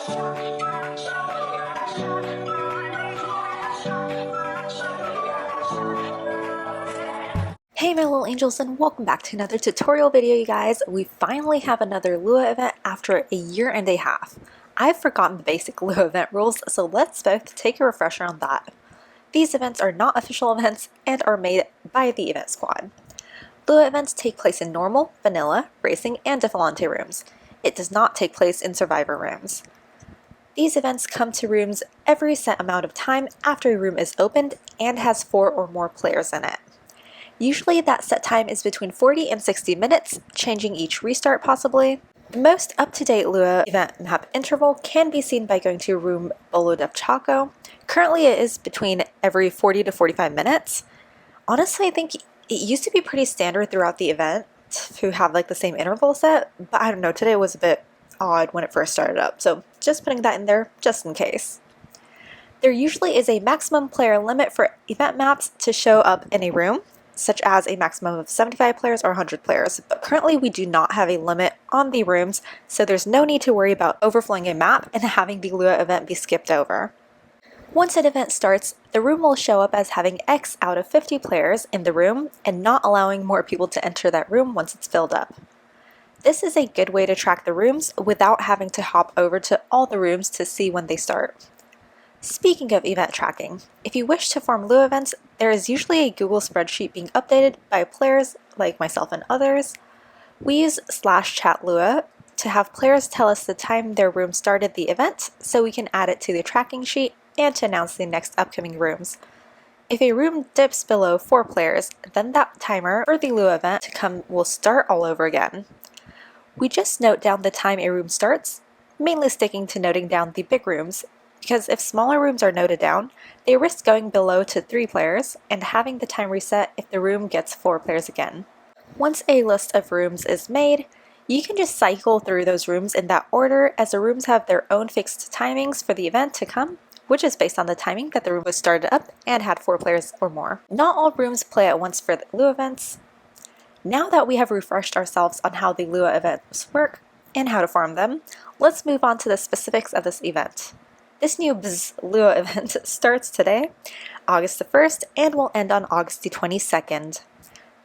Hey my little angels, and welcome back to another tutorial video, you guys. We finally have another Lua event after a year and a half. I've forgotten the basic Lua event rules, so let's both take a refresher on that. These events are not official events and are made by the event squad. Lua events take place in normal, vanilla, racing, and Defalante rooms. It does not take place in survivor rooms. These events come to rooms every set amount of time after a room is opened and has 4 or more players in it. Usually that set time is between 40 and 60 minutes, changing each restart possibly. The most up-to-date Lua event map interval can be seen by going to room Bolo del Chaco. Currently it is between every 40 to 45 minutes. Honestly, I think it used to be pretty standard throughout the event to have like the same interval set, but I don't know, today was a bit odd when it first started up, so just putting that in there just in case. There usually is a maximum player limit for event maps to show up in a room, such as a maximum of 75 players or 100 players, but currently we do not have a limit on the rooms, so there's no need to worry about overflowing a map and having the Lua event be skipped over. Once an event starts, the room will show up as having X out of 50 players in the room and not allowing more people to enter that room once it's filled up. This is a good way to track the rooms without having to hop over to all the rooms to see when they start. Speaking of event tracking, if you wish to form Lua events, there is usually a Google spreadsheet being updated by players like myself and others. We use /chat_Lua to have players tell us the time their room started the event so we can add it to the tracking sheet and to announce the next upcoming rooms. If a room dips below 4 players, then that timer for the Lua event to come will start all over again. We just note down the time a room starts, mainly sticking to noting down the big rooms, because if smaller rooms are noted down, they risk going below to 3 players and having the time reset if the room gets 4 players again. Once a list of rooms is made, you can just cycle through those rooms in that order, as the rooms have their own fixed timings for the event to come, which is based on the timing that the room was started up and had 4 players or more. Not all rooms play at once for the Lua events. Now that we have refreshed ourselves on how the Lua events work and how to form them, let's move on to the specifics of this event. This new Bzzz Lua event starts today, August the 1st, and will end on August the 22nd.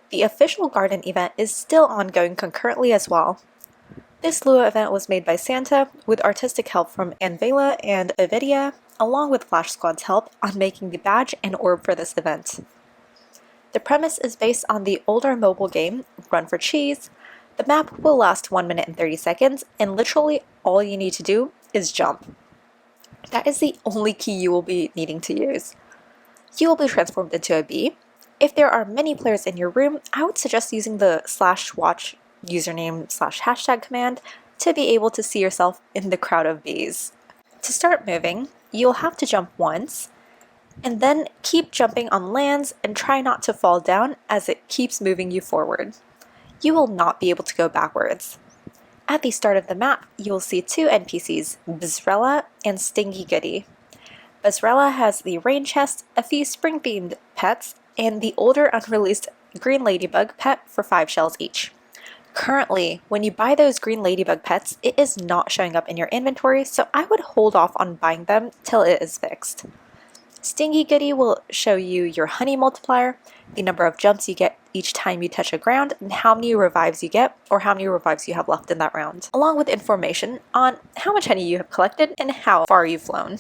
The official garden event is still ongoing concurrently as well. This Lua event was made by Santa with artistic help from Anvela and Avidia, along with Flash Squad's help on making the badge and orb for this event. The premise is based on the older mobile game, Run for Cheese. The map will last 1 minute and 30 seconds, and literally all you need to do is jump. That is the only key you will be needing to use. You will be transformed into a bee. If there are many players in your room, I would suggest using the /watch username /hashtag command to be able to see yourself in the crowd of bees. To start moving, you'll have to jump once, and then keep jumping on lands and try not to fall down as it keeps moving you forward. You will not be able to go backwards. At the start of the map, you will see 2 NPCs, Bzzz and Stingy Goody. Bzzz has the rain chest, a few spring-themed pets, and the older unreleased green ladybug pet for 5 shells each. Currently, when you buy those green ladybug pets, it is not showing up in your inventory, so I would hold off on buying them till it is fixed. Stingy Goody will show you your honey multiplier, the number of jumps you get each time you touch a ground, and how many revives you get, or how many revives you have left in that round, along with information on how much honey you have collected and how far you've flown.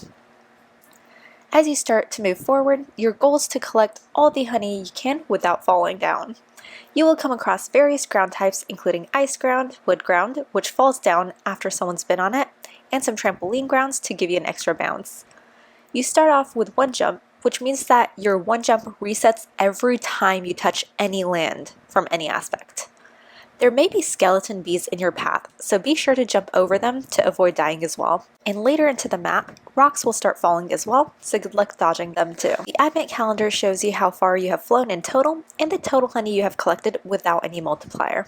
As you start to move forward, your goal is to collect all the honey you can without falling down. You will come across various ground types, including ice ground, wood ground, which falls down after someone's been on it, and some trampoline grounds to give you an extra bounce. You start off with 1 jump, which means that your 1 jump resets every time you touch any land from any aspect. There may be skeleton bees in your path, so be sure to jump over them to avoid dying as well. And later into the map, rocks will start falling as well, so good luck dodging them too. The advent calendar shows you how far you have flown in total and the total honey you have collected without any multiplier.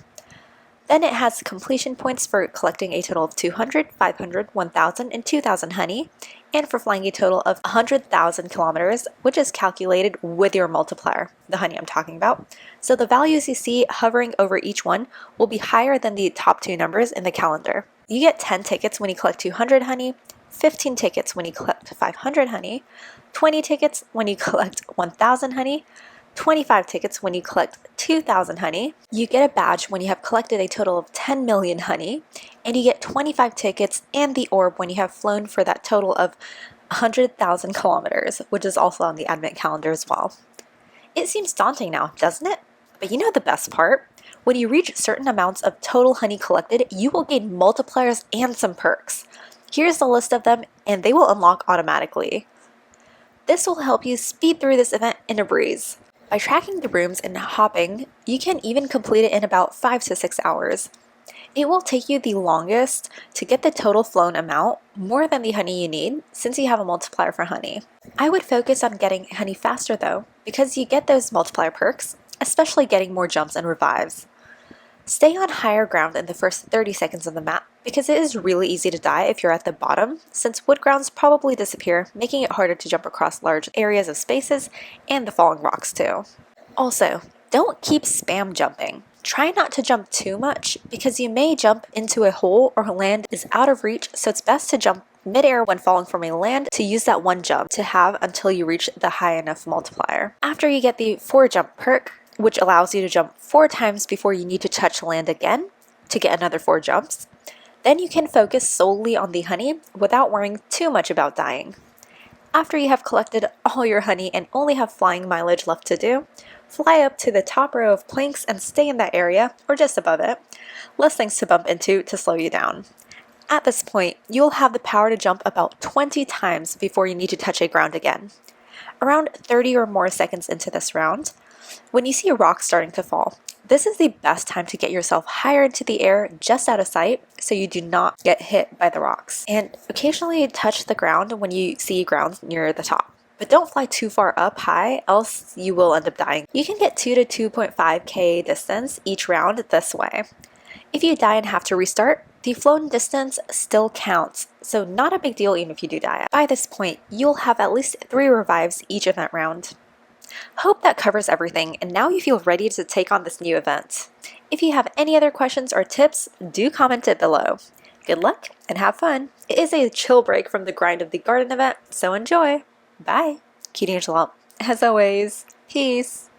Then it has completion points for collecting a total of 200, 500, 1000, and 2000 honey, and for flying a total of 100,000 kilometers, which is calculated with your multiplier, the honey I'm talking about. So the values you see hovering over each one will be higher than the top 2 numbers in the calendar. You get 10 tickets when you collect 200 honey, 15 tickets when you collect 500 honey, 20 tickets when you collect 1,000 honey, 25 tickets when you collect 2,000 honey. You get a badge when you have collected a total of 10 million honey, and you get 25 tickets and the orb when you have flown for that total of 100,000 kilometers, which is also on the advent calendar as well. It seems daunting now, doesn't it? But you know the best part? When you reach certain amounts of total honey collected, you will gain multipliers and some perks. Here's the list of them, and they will unlock automatically. This will help you speed through this event in a breeze. By tracking the rooms and hopping, you can even complete it in about 5 to 6 hours. It will take you the longest to get the total flown amount, more than the honey you need, since you have a multiplier for honey. I would focus on getting honey faster though, because you get those multiplier perks, especially getting more jumps and revives. Stay on higher ground in the first 30 seconds of the map, because it is really easy to die if you're at the bottom, since wood grounds probably disappear, making it harder to jump across large areas of spaces and the falling rocks too. Also, don't keep spam jumping. Try not to jump too much, because you may jump into a hole or land is out of reach, so it's best to jump mid-air when falling from a land to use that one jump to have until you reach the high enough multiplier. After you get the 4 jump perk, which allows you to jump 4 times before you need to touch land again to get another 4 jumps, then you can focus solely on the honey without worrying too much about dying. After you have collected all your honey and only have flying mileage left to do, fly up to the top row of planks and stay in that area, or just above it. Less things to bump into to slow you down. At this point, you'll have the power to jump about 20 times before you need to touch a ground again. Around 30 or more seconds into this round, when you see a rock starting to fall, this is the best time to get yourself higher into the air just out of sight so you do not get hit by the rocks. And occasionally touch the ground when you see ground near the top. But don't fly too far up high, else you will end up dying. You can get 2 to 2.5k distance each round this way. If you die and have to restart, the flown distance still counts, so not a big deal even if you do die. By this point, you'll have at least 3 revives each event round. Hope that covers everything, and now you feel ready to take on this new event. If you have any other questions or tips, do comment it below. Good luck and have fun! It is a chill break from the grind of the garden event, so enjoy! Bye! QTAngel out. As always, peace!